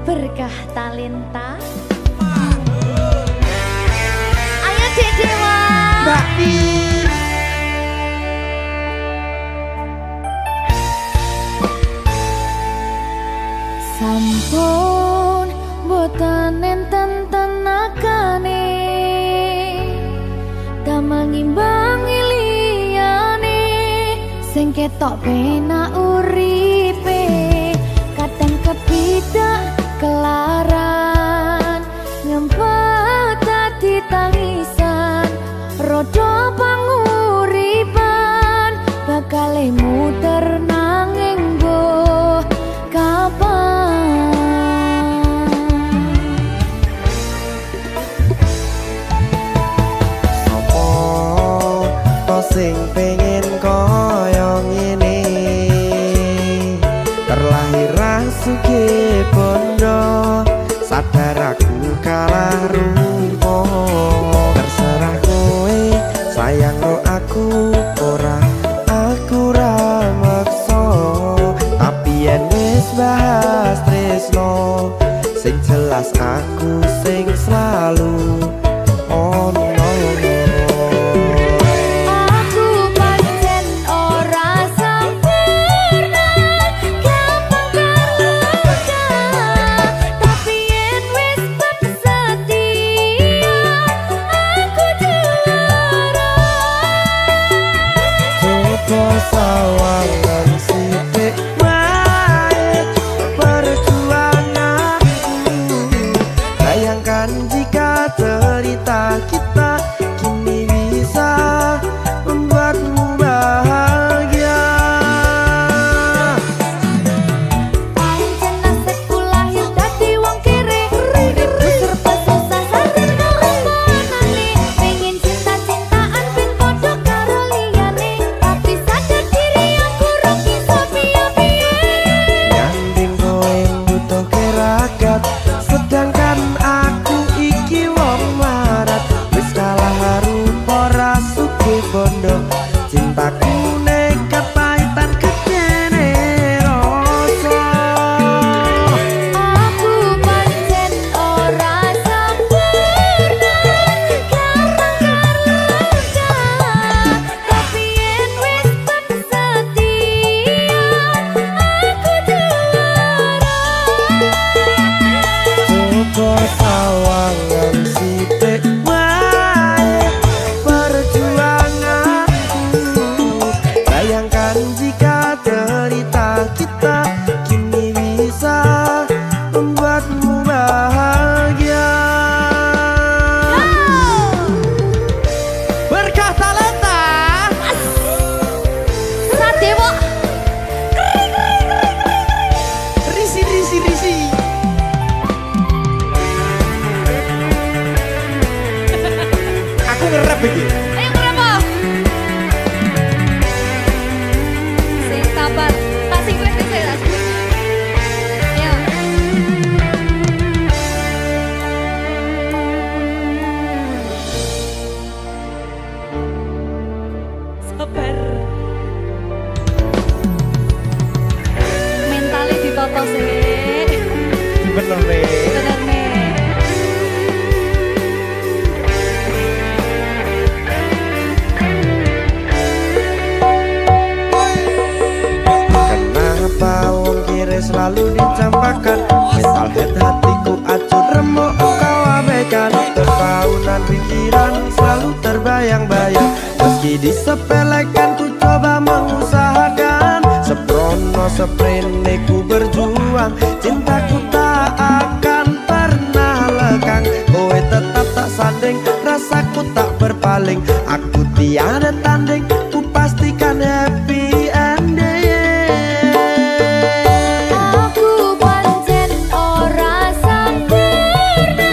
berkah talenta. Ayo Dek Dewa. Mbak Pi. Sampun boten enten tenagane damang imbangi liyane sing ketok penak uripe kadang kepidak kelaran ngempet dadi tangisan rodo panguripan bakal muter nanging mbuh kapan. Sopo to sing pengen koyo ngene terlahir sugih bondo sadar aku kalah rumpo terserah kowe sayang ro aku ora aku ra maksa tapi yen wis bahas tresno sing jelas aku sing selalu ono. Aku pancen ora sempurna gampang terluka tapi yen wis setia aku juara. Coba sawangan sithik wae perjuanganku bayangkan jika cerita kita kini bisa membuatmu bahagia. Pancen nasibku lahir dadi wong kere uripku serba susah sadar karo manane pengen cinta-cintaan ben padha karo liyane tapi sadar diri aku ora iso piye-piye. Nyanding kowe butuh keragat sedangkan aku iki wong marat wis kalah rupa ra sugih bondo cintaku nekat pahitan kedene rasa. Aku pancen ora sempurna gampang terluka tapi yen wis setia aku juara. Coba sawangan sithik wae perjuanganku bayangkan jika cerita kita kini bisa membuatmu bahagia. Berkah talenta Sadewo risi. Aku ngerap iki. ayo kenapa? Sing sabar, kasih gue sih. Ayo. Sabar. Mentalnya ditata sih. Bener nih. Bener nih. Kenapa wong kiri selalu dicampakkan mental head hatiku acur remuk kau abaikan tertaunan pikiran selalu terbayang-bayang meski disepelekan ku coba mengusahakan seprono seprene ku berjuang cintaku tak akan pernah lekang kowe tetap tak sanding rasaku tak berpaling aku tiada tanding ku pastikan happy ending. Aku pancen ora sempurna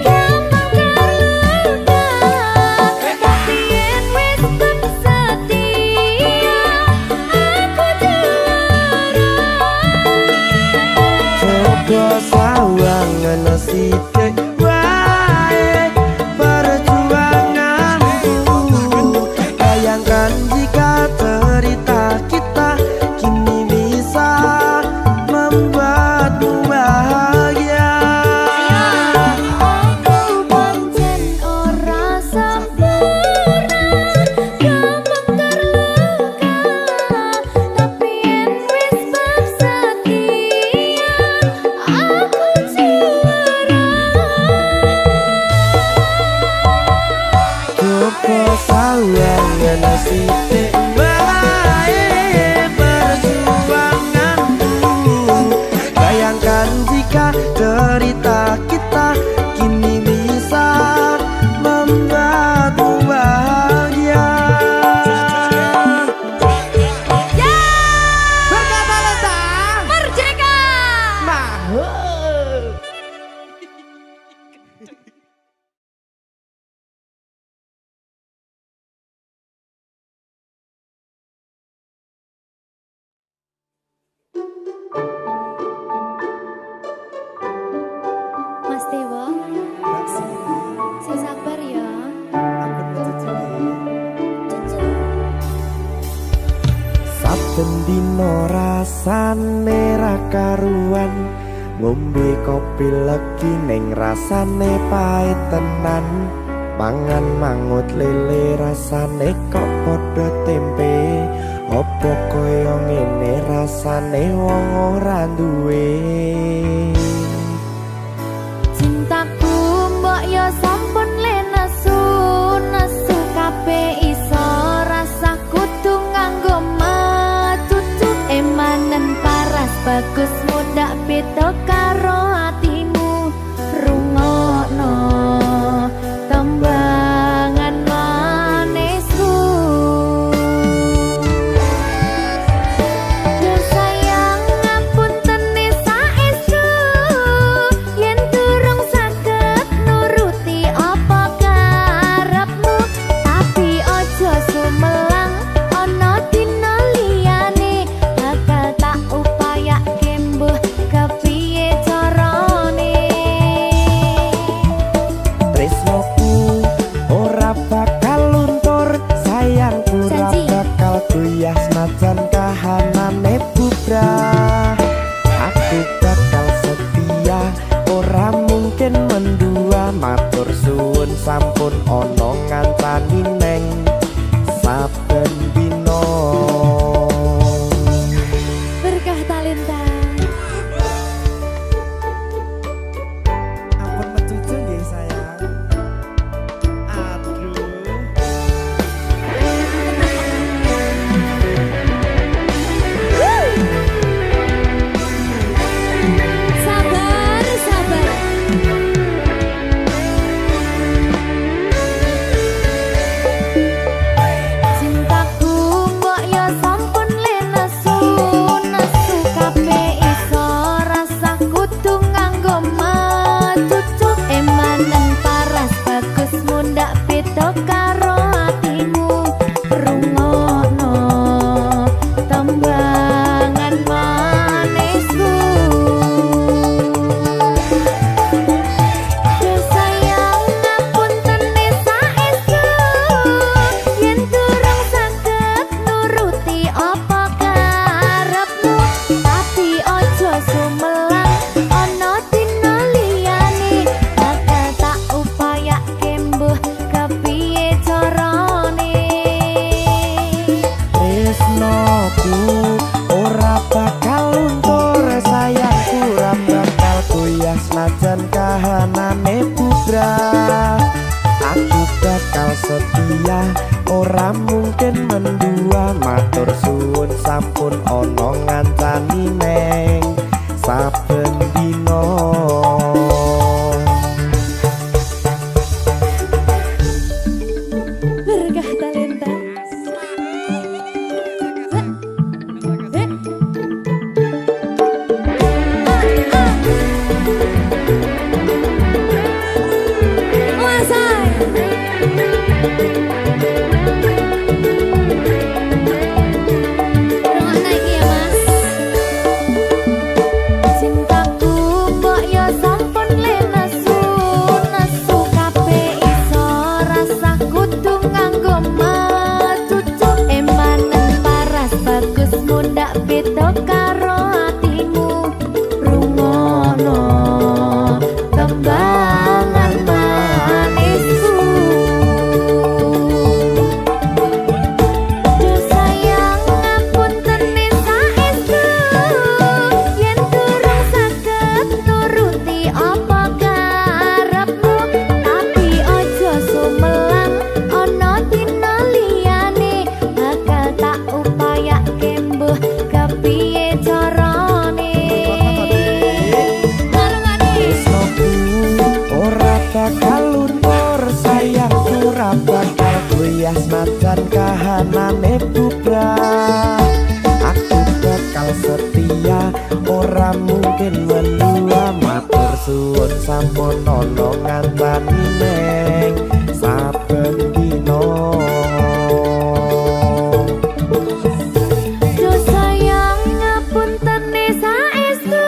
gampang terluka tapi yen wis setia aku juara. Coba sawangan sithik wae perjuanganku bayangkan jika cerita kita kini bisa membuatmu bahagia. Mas Dewa, sing sabar ya. Saben dino rasane ra karuan, ngombe kopi legi ning rasane pahit tenan. Mangan mangut lele rasane kok padha tempe. Apa kaya ngene rasane wong ora duwe. Cintaku mbok yo sampun le nesu kabeh iso rasa kudu nganggo matutu emanen paras bagus mudak beda karo atimu rungokno tembangan manisku. Yo sayang ngapunten saestu yen durung saged nuruti apa karepmu, tapi ojo sumelang ana dina liyane bakal tak upayake mbuh kepiye carane. Tresnoku ora bakal luntur, sayangku ora Janji. bakal goyah senajan kahanane bubrah. Aku bakal setia, ora mungkin mendua. Matur suwun sampun ana ngancani neng saben dina. Berkah talenta. Ampun mecucu nggih sayang. Aduh. Sabar, sabar. Cintaku mbok yo sampun le nesu kabeh iso rasa kudu nganggo matutu emanen paras bagus mundak beda karo atimu rungokno tembangan manisku. Yo sayang ngapunten saestu yen durung saged nuruti apa karepmu, tapi ojo sumelang ana dina liyane bakal tak upayake mbuh kepiye carane. Tresnoku ora bakal luntur, sayangku ora bakal goyah senajan kahanane bubrah. Aku bakal setia, ora mungkin mendua. Matur suwun sampun ana ngancani neng saben dina. Berkah talenta. Rungokno iki ya, Mas. Cintaku mbok yo sampun le nesu kabeh iso rasa kudu nganggo matutu emanen paras bagus mundak beda karo atimu rungokno tembangan manisku. Yo sayang ngapunten saestu yen durung saged nuruti apa karepmu, tapi ojo sumelang ana dina liyane bakal tak upayake mbuh kepiye carane. Tresnoku ora bakal luntur, sayangku ora bakal goyah senajan kahanane bubrah. Aku bakal setia, ora mungkin mendua. Matur suwun sampun ana ngancani neng saben dina. Yo sayang ngapuntene saestu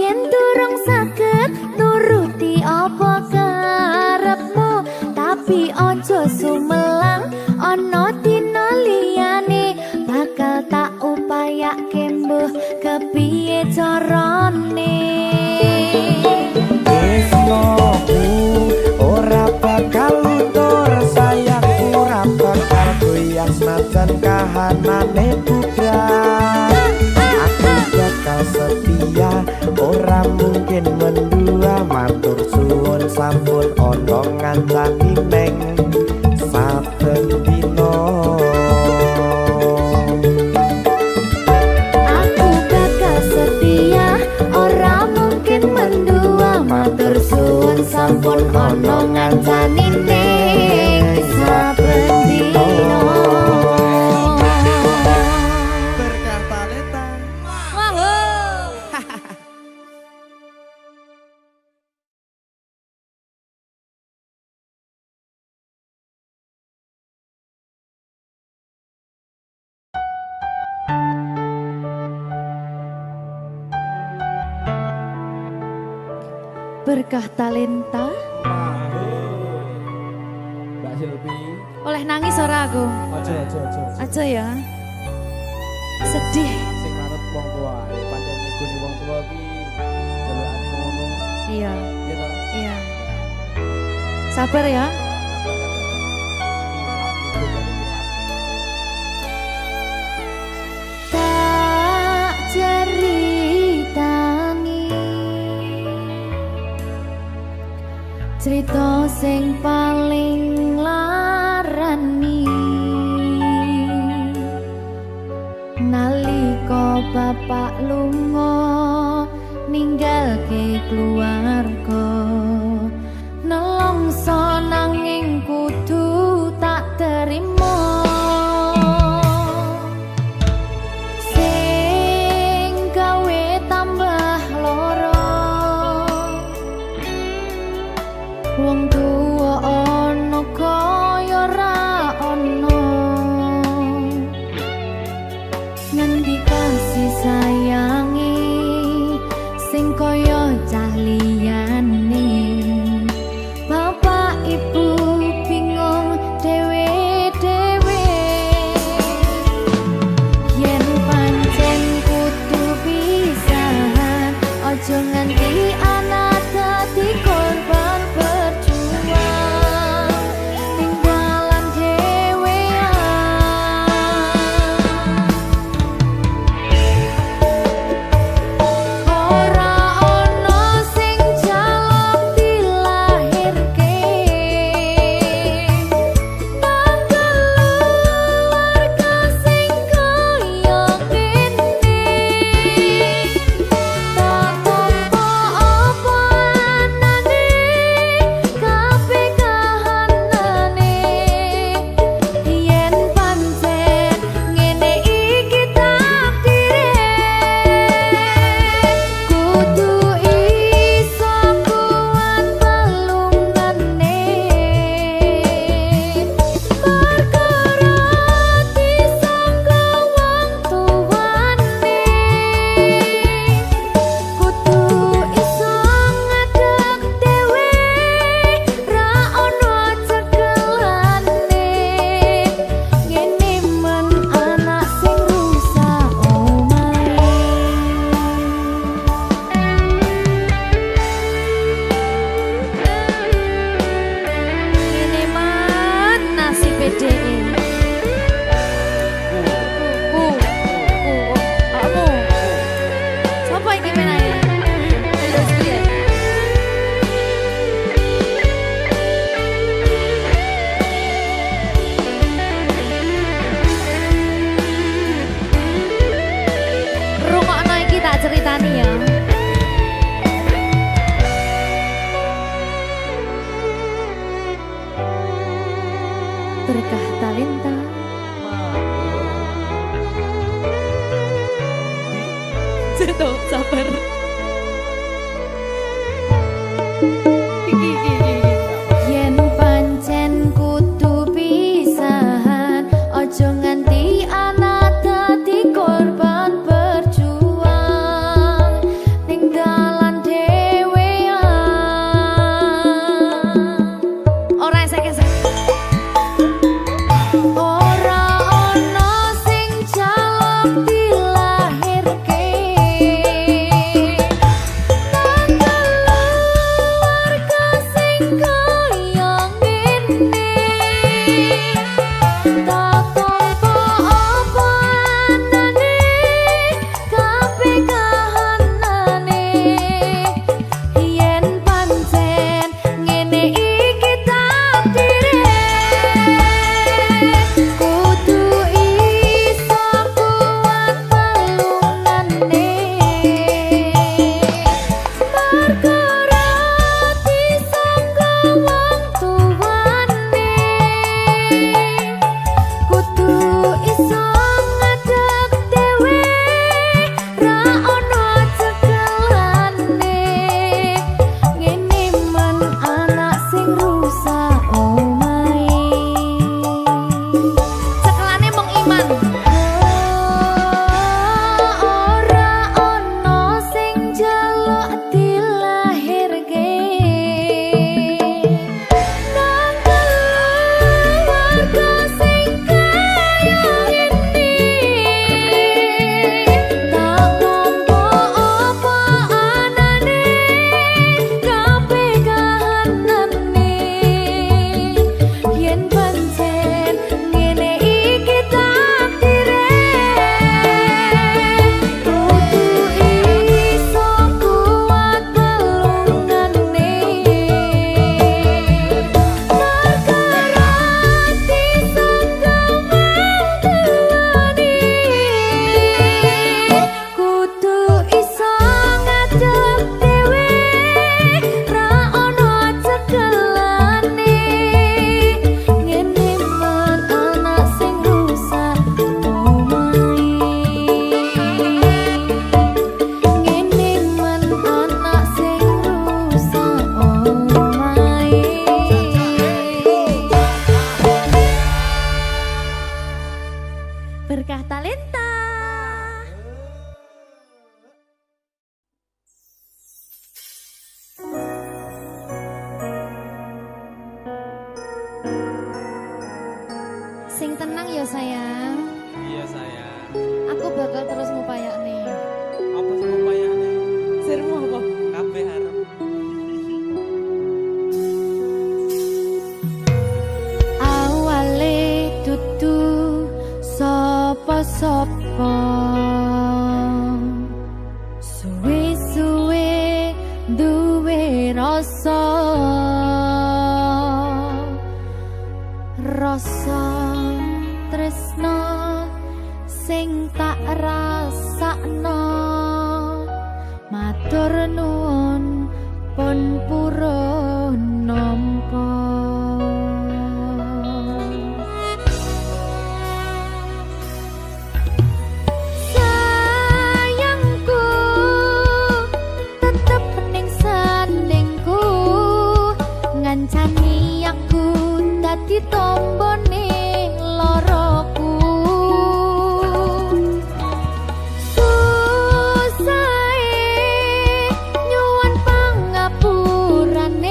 yen durung saged nuruti apa karepmu, tapi aja sumelang ana dina liyane bakal tak upayake mbuh kepiye carane. Tresnoku ora bakal luntur, sayangku ora bakal goyah senajan kahanane bubrah. Aku bakal setia, ora mungkin mendua, matur suwun sampun ana ngancani neng saben dina. Aku bakal setia, ora mungkin mendua, matur suwun sampun ana ngancani ning saben dina. Berkah talenta. Berkah talenta. Mbak Silvi, Oleh nangis ora aku? aja. Aja ya. Sedih. Sing manut wong tua, pancen ngegoni wong tua ki jelekane ngono. Iya, Ya ta? iya. Sabar ya. Tak ceritani cerita sing paling larani nalika bapak lunga ninggalke keluarga, nelongso nanging kudu tak terima. Sing gawe tambah loro, wong tuwa ana kaya ra ana, ngendi kasih sayangi sing kaya cah liyane. Bapak ibu bingung dewe-dewe, yen pancen kudu pisahan aja nganti anak dadi korban berjuang tinggalan dhewean. Ora ana sing jaluk dilahirke, nang keluarga sing kaya kene. Tak tampa apa anane, kabeh kahanane, yen pancen ngene iki takdire, kudu iso kuat balungane, perkara disangka wong tuwane, kudu iso ngadeg dhewe, ra ono cekelane, ngene men anak sing rusak omahe. Ngene men nasibe dhewe. Kamu. Siapa ini menanya? Terus dia. Rungokno iki tak ceritani ya. Berkah talenta. Tuh, sabar. tenang ya sayang. Iya sayang. Aku bakal terus ngupayakne. Apa sih upayane? Sirmu apa? Kabeh arep. Awale dudu sapa-sapa. Suwe-suwe duwe rasa. Rasa tresno sing tak rasakno. Matur nuwun pun purun nampa. Sayangku tetep ning sandingku, ngancani aku dadi tombone loroku. Susahe nyuwun pangapurane.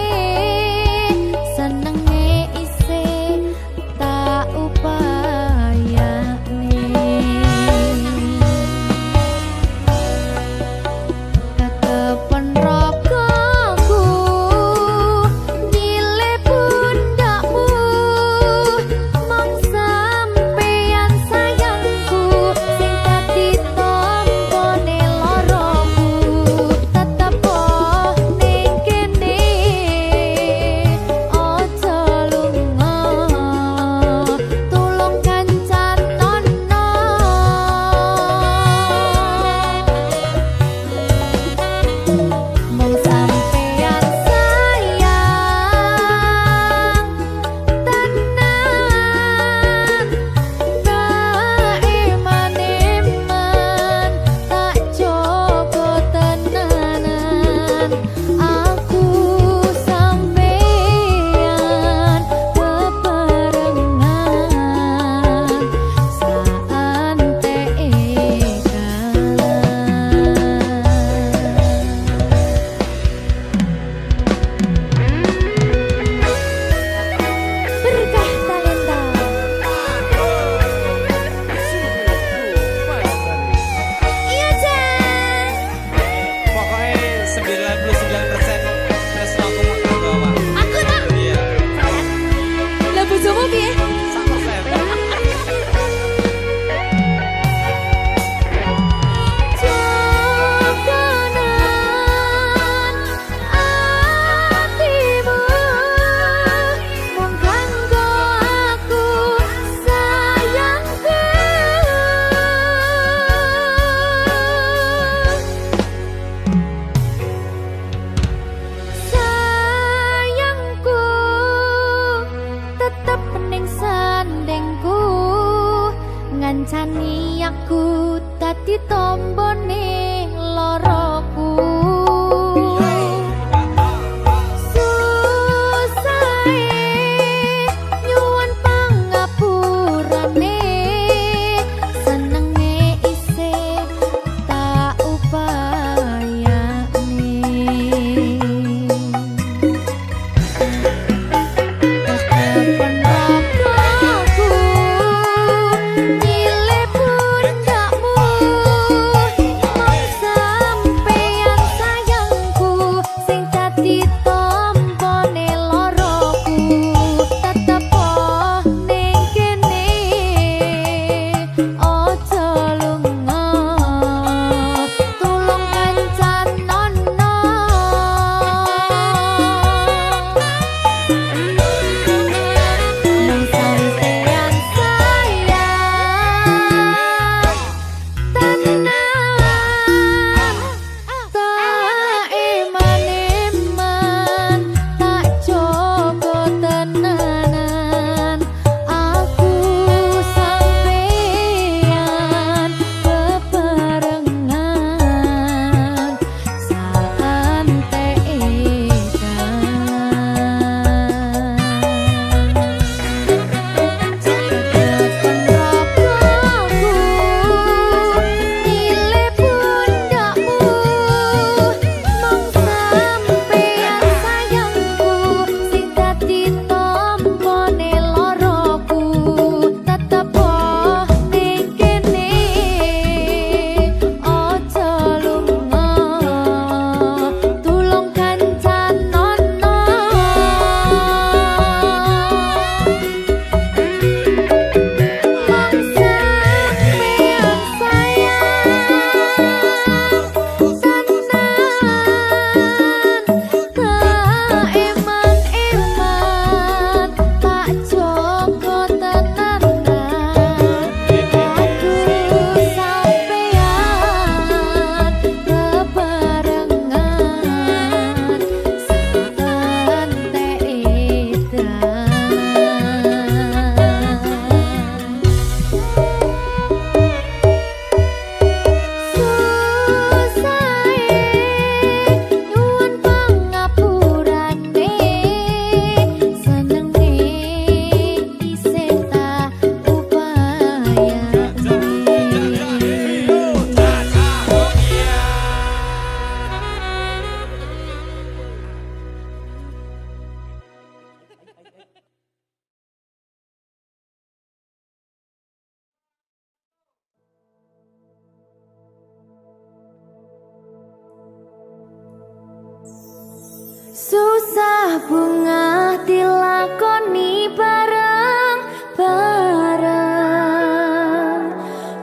Susah bunga dilakoni bareng-bareng.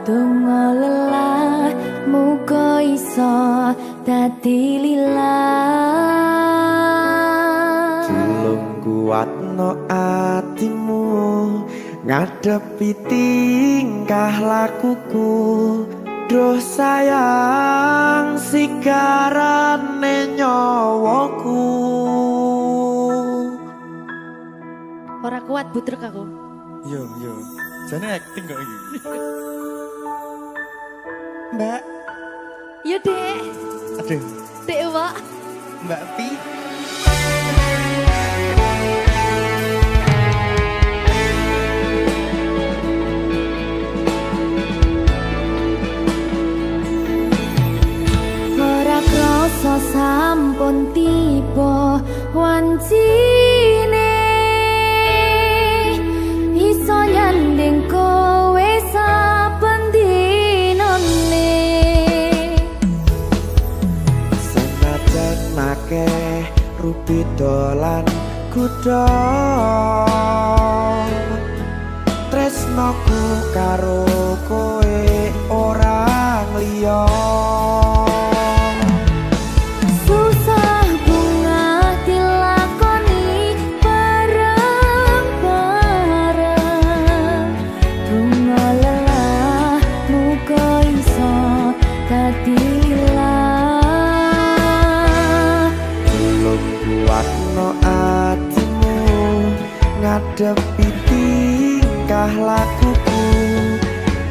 Donga lelah muga iso dadi lillah. Tulung kuatno atimu ngadepi tingkah lakuku. Duh sayang sigarane nyawaku. Ora kuat butrek aku. Yo, jane acting kok iki. Mbak, Yo Dek, aduh, Dek Wak. Mbak Pi. Ora krasa sampun tiba wancine iso nyanding kowe saben dinane. Senajan akeh rupi dolan kuda, tresnoku karo kowe ora liya. Susah bunga dilakoni bareng-bareng. Bunga lelah muga iso dadi lillah. Tulung kuatno atimu ngadepi tingkah lakuku.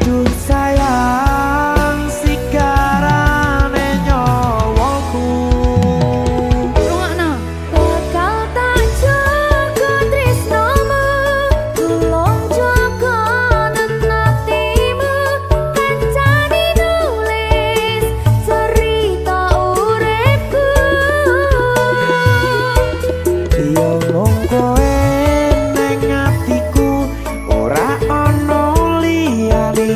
Duh sayang sigarane nyawaku. Rungokno. Bakal tak jaga tresnomu, tulung jaga nenatimu. Kancane nulis cerita uripku. Yo mung kowe ning atiku ora ana liyane.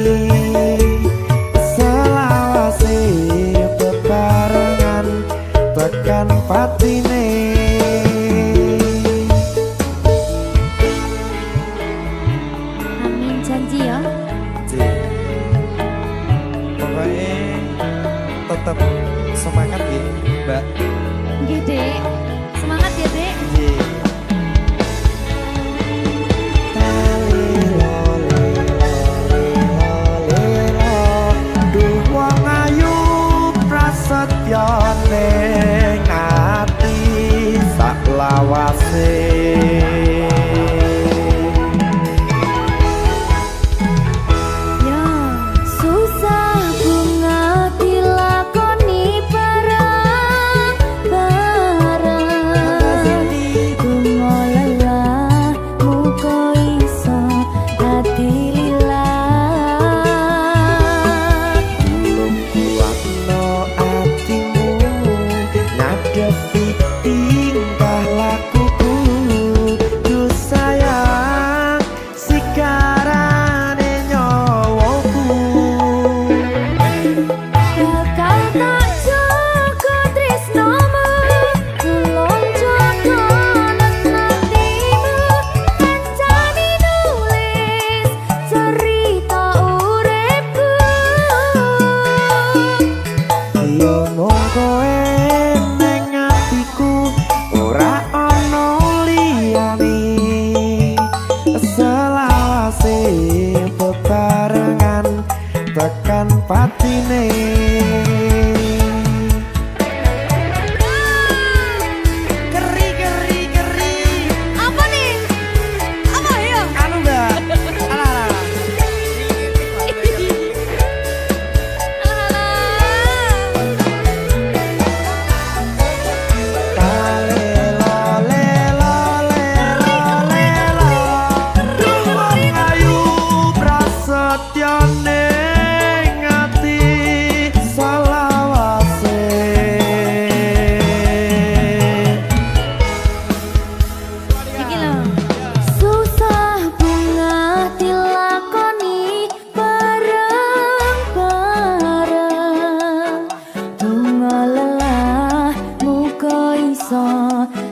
Selawase bebarengan tekan patine. Amin janji ya. Pokoknya tetap semangat ya, Mbak. Nggih, Dek. Semangat ya, Dek. Duh wong ayu prasetyo ning ati sak lawase. Ya, susah bunga dilakoni bareng-bareng. Bunga lelah muga iso dadi lillah. Tulung kuatno atimu ngadepi tingkah lakuku.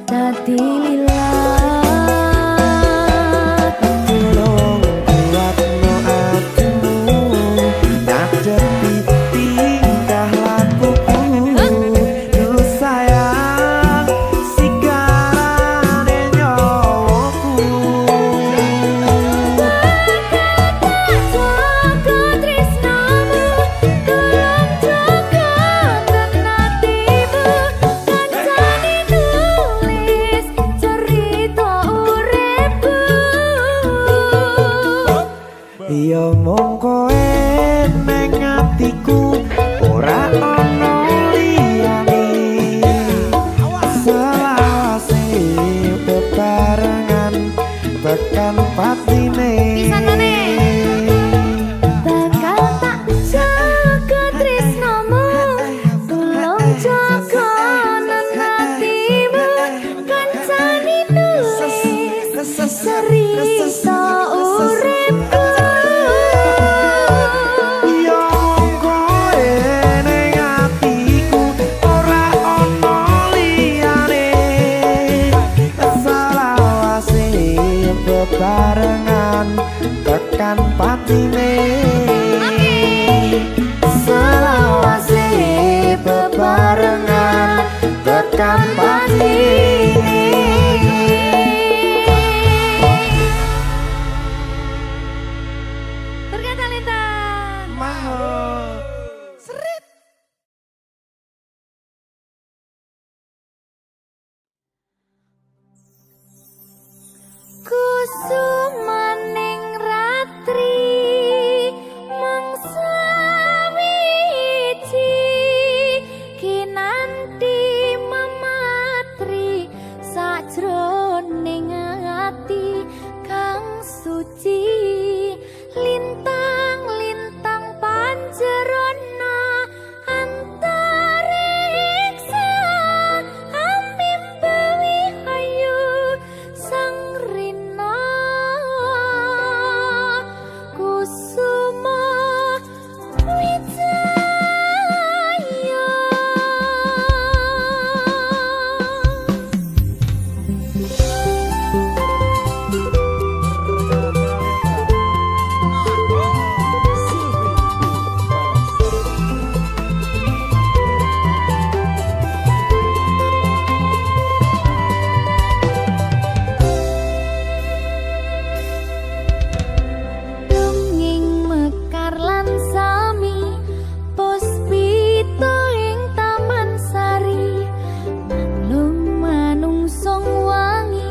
dadi lila. Tolong kuatno atimu, ngadepi tingkah lakuku. Duh sayang, sigarane nyawaku. Jaga tresnamu, tolong jaga tenatimu. Kancane nulis cerita uripku. Ya mung kowe ning atiku, ora ana liyane. Selawase bebarengan tekan patine. Pisanane. Bakal tak jaga tresnamu, tolong jaga nenatimu. Kancane nulis cerita uripku. Ya mung kowe ning atiku, ora ana liyane. Selawase bebarengan tekan patine. Selawase bebarengan tekan patine. Berkata Lintang. Mahal. Seret. Kusumaning ratri mangsa wiji kinanti mematri sajroning ati kang suci. Lintang-lintang panjerona antariksa amimbawi hayu sang rina kusuma wijaya. Dongeng mekar lan sami puspita ing taman sari manung manungsong wangi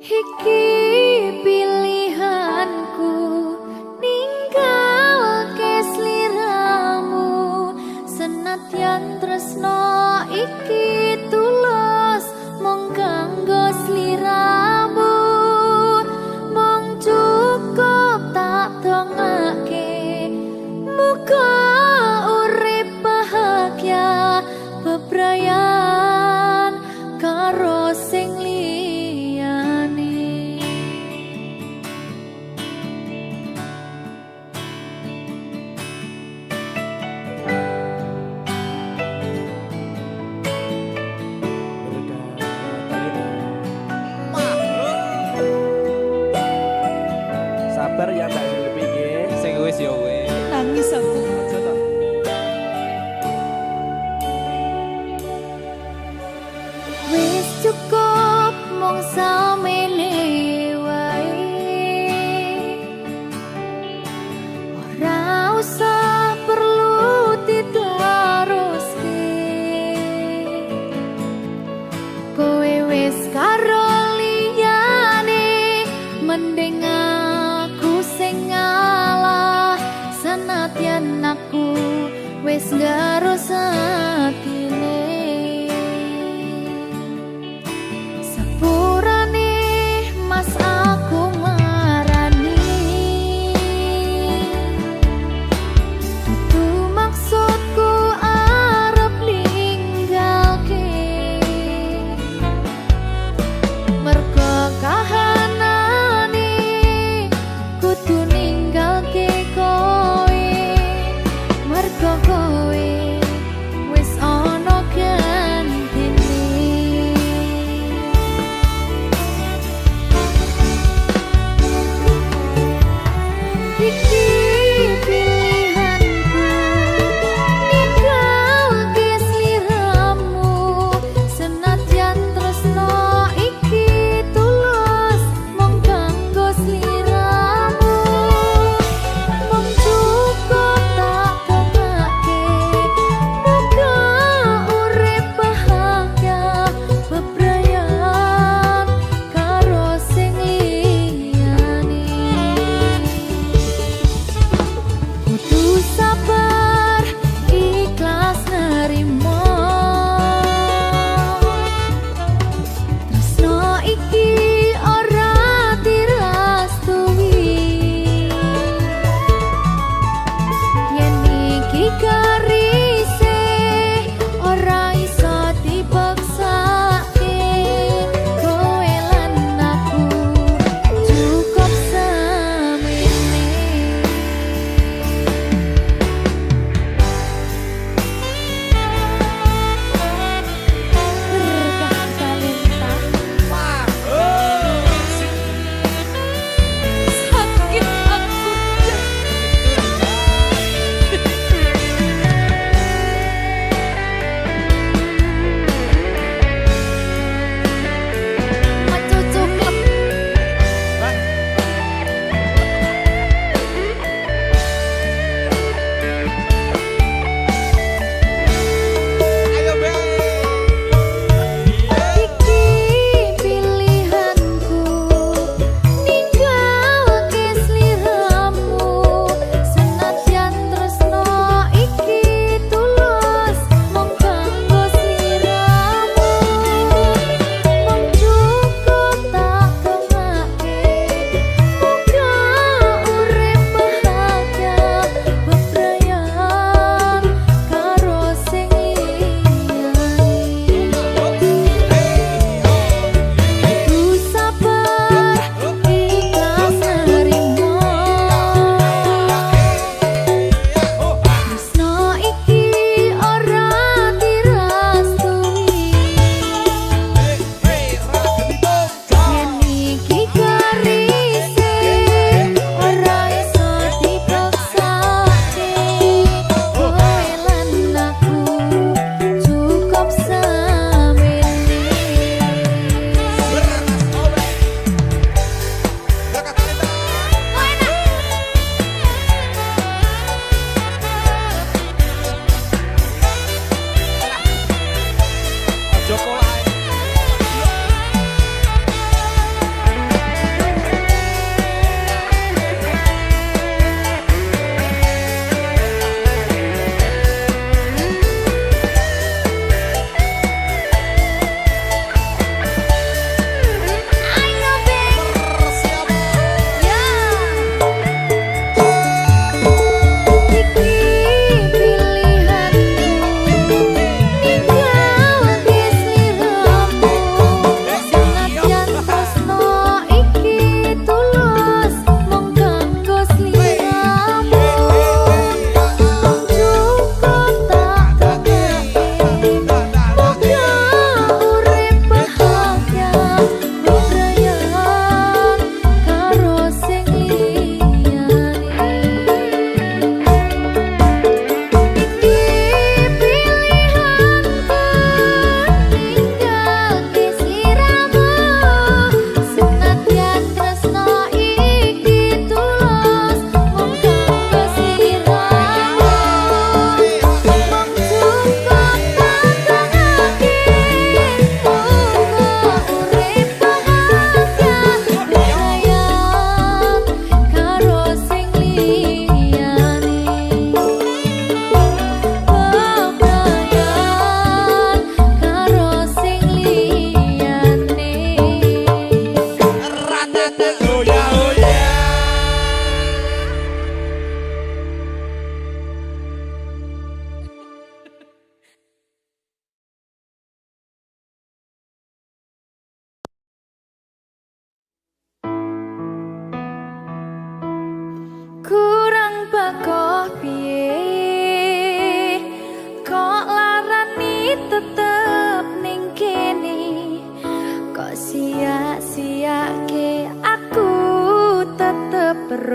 Iki pilihanku ninggalke sliramu, senadyan tresno iki tulus mung kanggo sliramu, mung cukup tak dongake muga urip bahagia bebrayan karo sing liyane. Sabar ya Mbak Zulfi nggih. Sing wis ya wis. Nangis aku. Aja to. Wis cukup mung samene wae, ora usah perlu diteruske. Kowe wis karo liyane, mending aku sing ngalah, senadyan aku wis ngaro satine. Sepurane mas aku marani, dudu maksudku arep ninggalke, mergo kahanane kudu ninggalke kowe, mergo kowe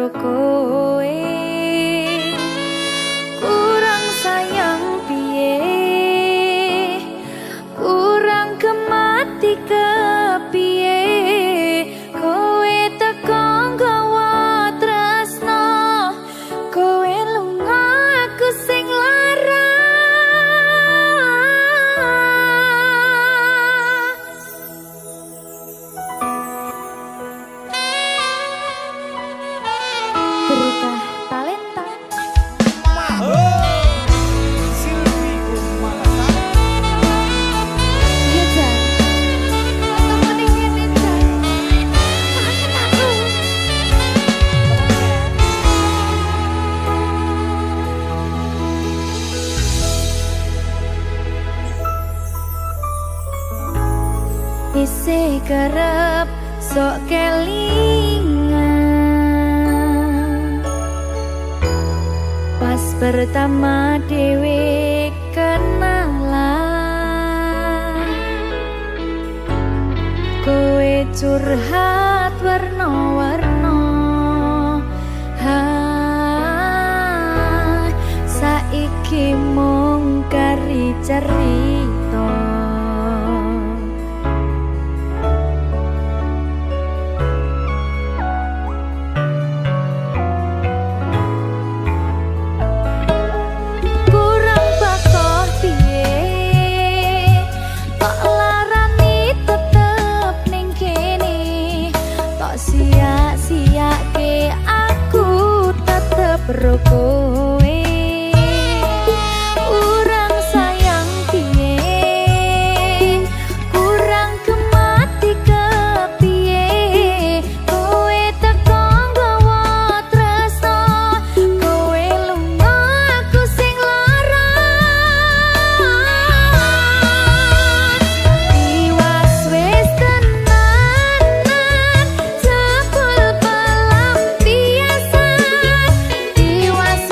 kowe. Kurang sayang piye, kurang kemati kepiye, kowe teko nggawa tresno, kowe lunga aku sing lara. Berkah talenta. Iya, Jan. Ketemu ning kene, Jan. Maafin aku. Isih kerep sok kelingan pas pertama dewe kenalan, kowe curhat warna-warna, saiki mung kari cerita. Kurang bakoh piye, tok larani tetep ning kene, tok sia-siake aku tetep ro kowe. Kurang sayang piye, kurang kemati kepiye, kowe teko nggawa tresno, kowe lunga aku sing lara. Tiwas wis tenanan, jebul pelampiasan. Tiwas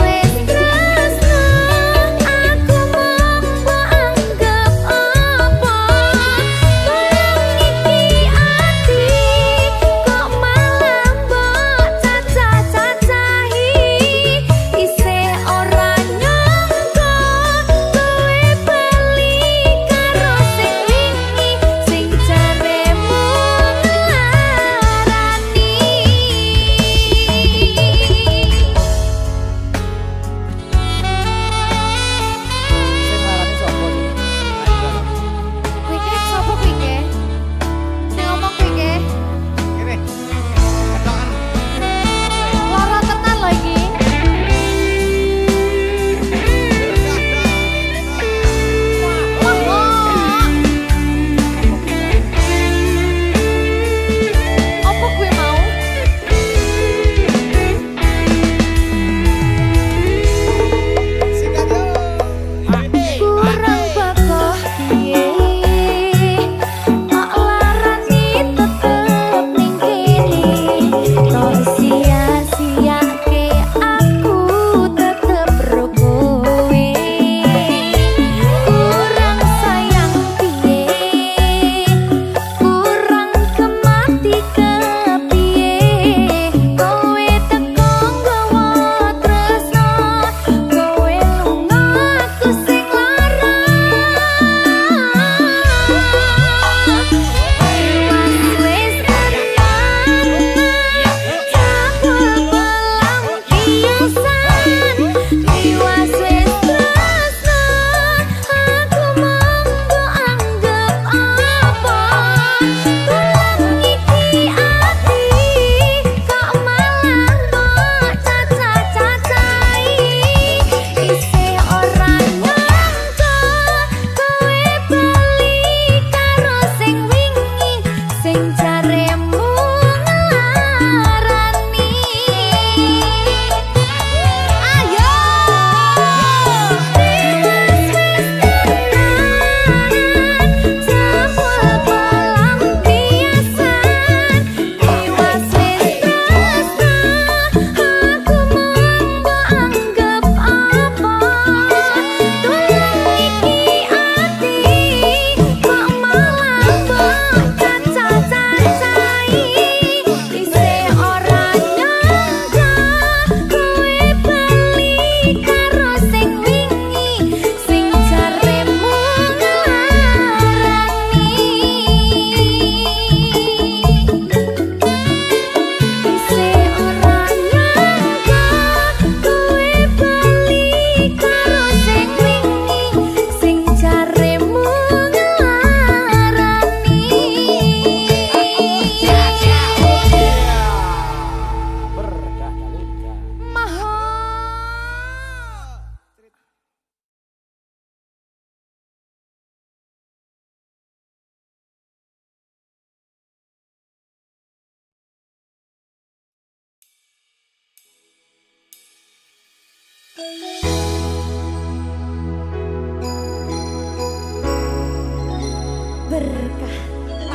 Berkah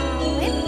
awet.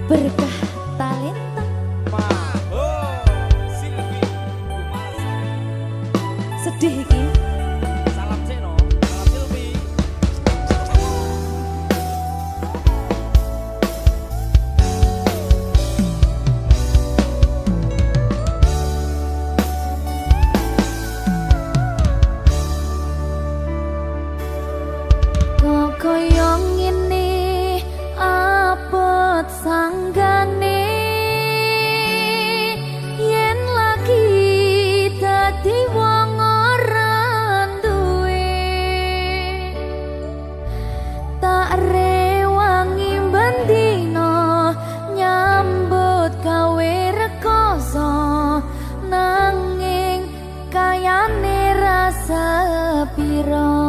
Berkah talenta sedih iki. Salam Ceno, salam Silvi. Kok koyo ngene apot sanggane yen lagi dadi wong ora duwe tak rewangi bendino nyambut gawe rekoso nanging kayane rasa piro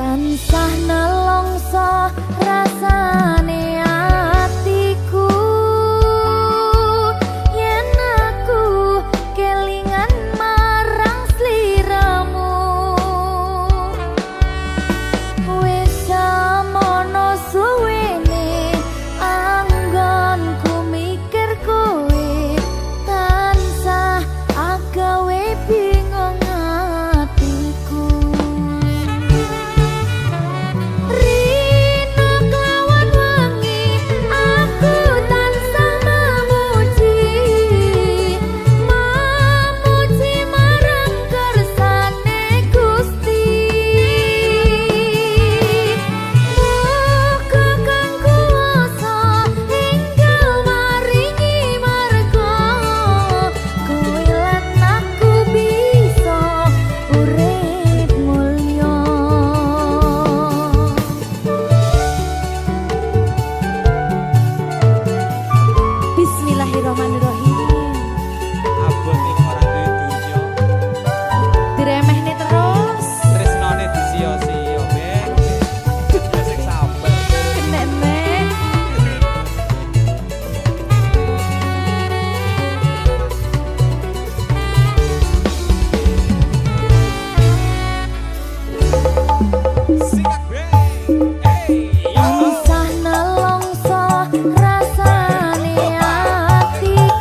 tansah nelongso rasane atiku yen aku kelingan marang sliramu wis samono suwene anggonku mikir kowe tansah agawe bingung atiku. Rina kelawan wangi aku tansah memuji marang kersane Gusti. Muga kang kuwasa enggal maringi marga kowe lan aku bisa urip mulya. Bismillahirrahmanirrahim. Abot ning ora duwe dunya. Diremehne terus. Tresnane disia-sia, Bek. Ya sing sabar. Kenek meh. Sikat, Bek. Hey, yo. Tansah nelongso rasane atiku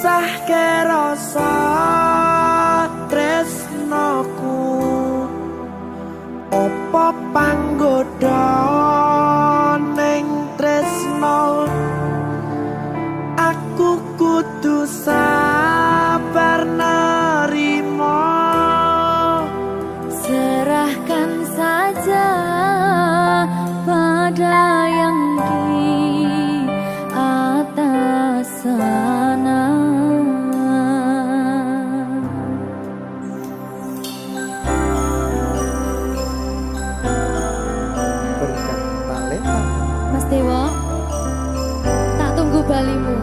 misahke rasa tresnoku opo panggoda ning tresno aku kudu sabar nerima serahkan saja pada yang di atas sana. Berkat talenta Mas Dewo, tak tunggu balimu.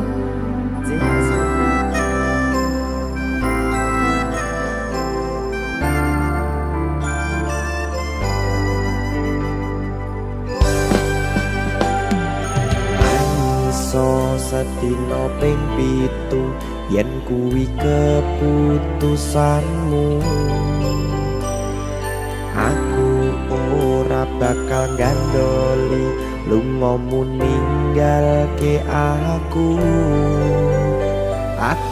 iso sedina ping 7 yen kuwi keputusanmu aku ora bakal gandoli lungamu ninggalke aku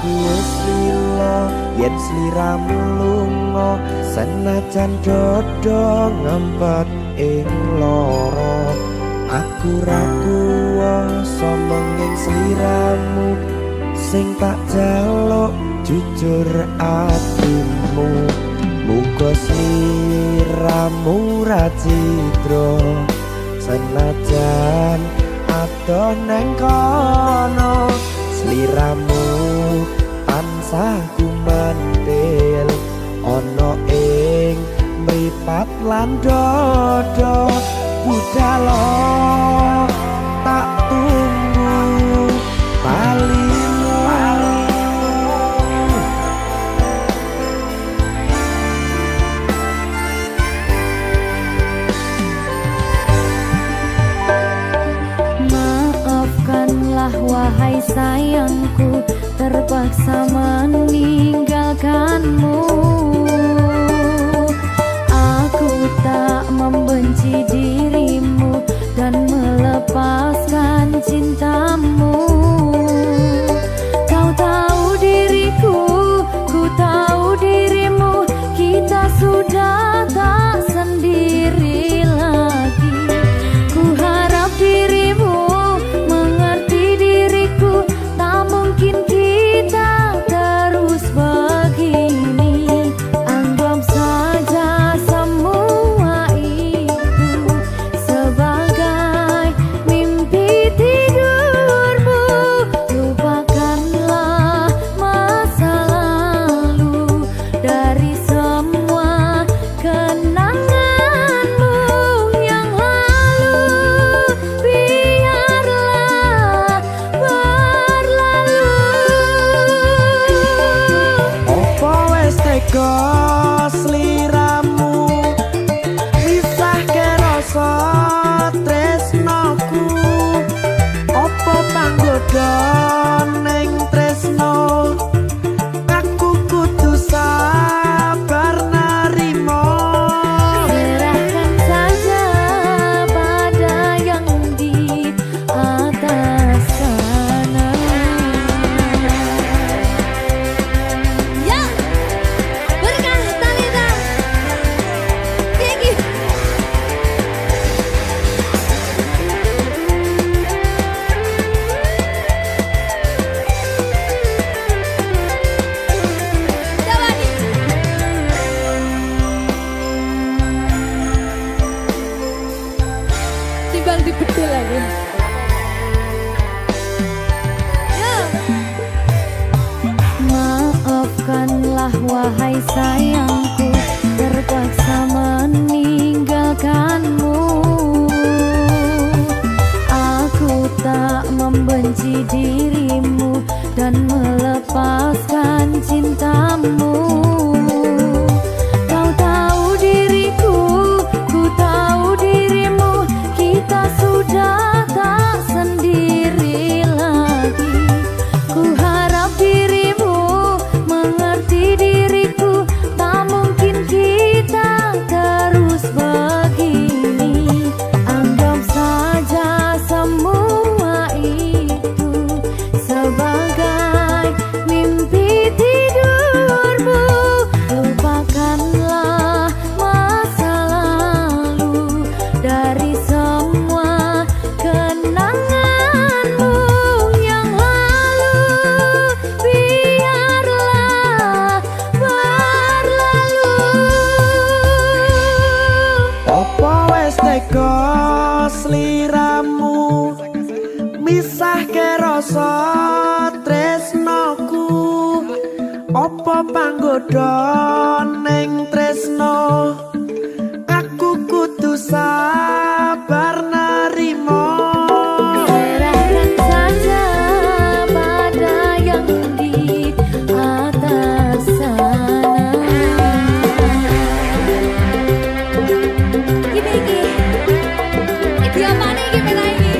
wis lilo yen sliramu lunga senajan dodo ngempet ing loro aku ra kuwasa menging sliramu sing tak jaluk jujur atimu muga sliramu ra cidra senajan adoh neng kono sliramu tansah gumantil ana ing mripat lan dodo budalo tak tunggu balimu Maafkanlah wahai sayangku terpaksa meninggalkanmu. Aku tak membenci dirimu dan melepaskan cintamu. Kau tahu diriku, ku tahu dirimu, kita sudah tak sendiri lagi. Ku harap dirimu mengerti diriku, tak mungkin kita terus begini. Anggap saja semua itu sebagai mimpi tidurmu. Lupakanlah masa lalu dari semua kenanganmu yang lalu. Biarlah berlalu. opo wis tega sliramu misahke rasa tresnoku opo panggoda ning tresno aku kudu sabar nerima Serahkan saja pada yang di atas sana. Ya, berkah talenta. Gigi. Coba nih. Timbang dibedil lagi. Maafkanlah wahai sayangku terpaksa meninggalkanmu. Aku tak membenci dirimu dan melepaskan cintamu. Kau tahu diriku, ku tahu dirimu, kita sudah tak sendiri lagi. Ku harap dirimu mengerti diriku, tak Apa panggoda ning tresno aku kudu sabar narimo Serahkan saja pada yang di atas sana. Gini dia mana ini pena ini?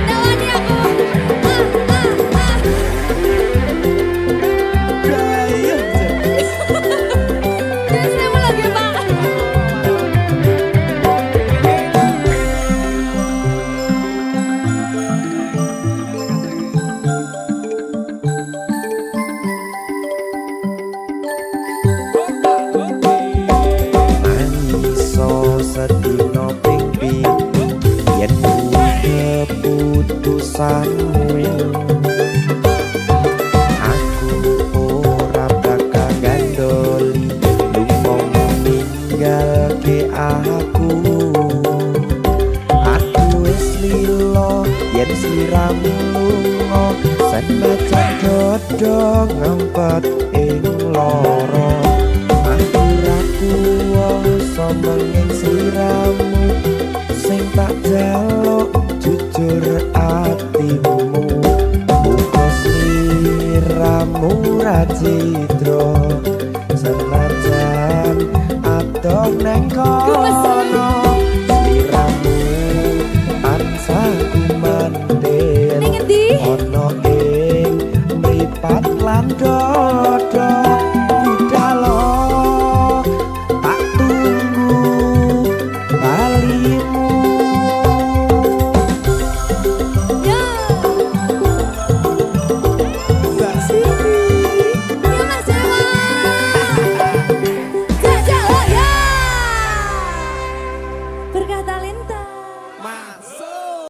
Tawani aku. Terus saya mau lagi pak. Iso sedino ping yen kuwi keputusanmu aku ora bakal gandoli lu mau ninggalke aku wis lilo yen sliramu lunga sen macan dodo ngempet ing loro aku ra kuwasa menging sliramu sing tak jaluk jujur atimu muga sliramu ra citra senajan adoh neng